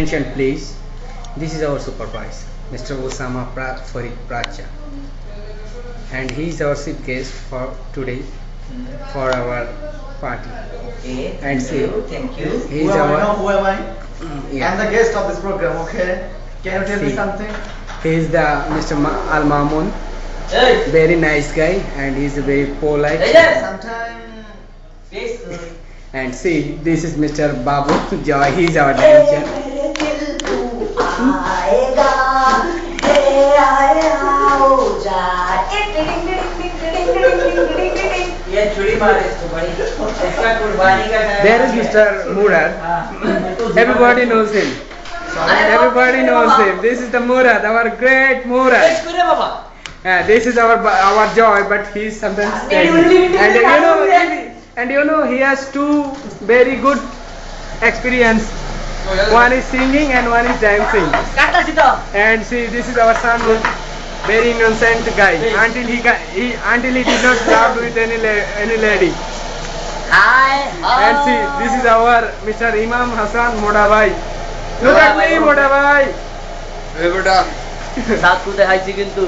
Attention please. This is our supervisor, Mr. Osama Farid Pracha, and he is our chief guest for today for our party. Okay, And thank see, you, thank you. he Who is am I? our Who am I? yeah. I'm the guest of this program, okay? Can you tell me See. something? He is the Mr. Al Mamun, Hey, very nice guy, and he is very polite. hey, Sometime. please. And see, this is Mr. Babu Joy. He is our dancer. ये छुरी मारे इसको बड़ी इसका कुर्बानी का time There is Mr. Murad. Everybody knows him. Everybody knows him. This is the Murad, our great Murad. इसको बाबा This is our joy, but he is sometimes standing. And you know he has two very good experience. One is singing and one is dancing. काटा सीधा And see, this is our son, very innocent guy. Until he did not flirt with any lady. Hi And see, this is our Mr. Imam Hassan Modabhai. Look at me, Modabhai. সাত কুতে হাইছি কিন্তু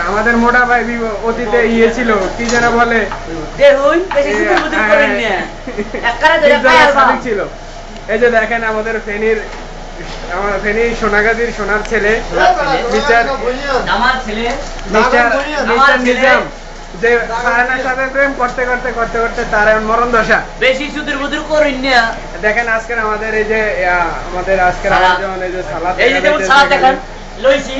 আমাদের মোটা ভাই অতীতে ইয়ে ছিল কি যেন বলে দেখুন বেশি সুন্দর বুদ্ধি করেন না একবারে ধরে পায়াল বাবা ছিল। এই যে দেখেন আমাদের ফেনীর সোনাগাজীর সোনার ছেলে মিস্টার আমার ছেলে নিজাম, যে সারানার সাথে প্রেম করতে তার এখন মরণ দশা। বেশি সুন্দর বুদ্ধি করেন না দেখেন আজকের আমাদের এই যে আমাদের আজকের সালাদ। আয়োজন, এই যে সালাদ, এই যে যেমন সালাদ দেখেন লইছি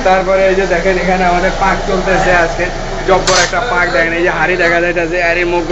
তারপরে এই যে দেখেন এখানে আমাদের পাক চলতেছে আজকে জব্বর একটা পাক দেখেন, এই যে হাড়ি দেখা যাইতেছে আর এই মুখ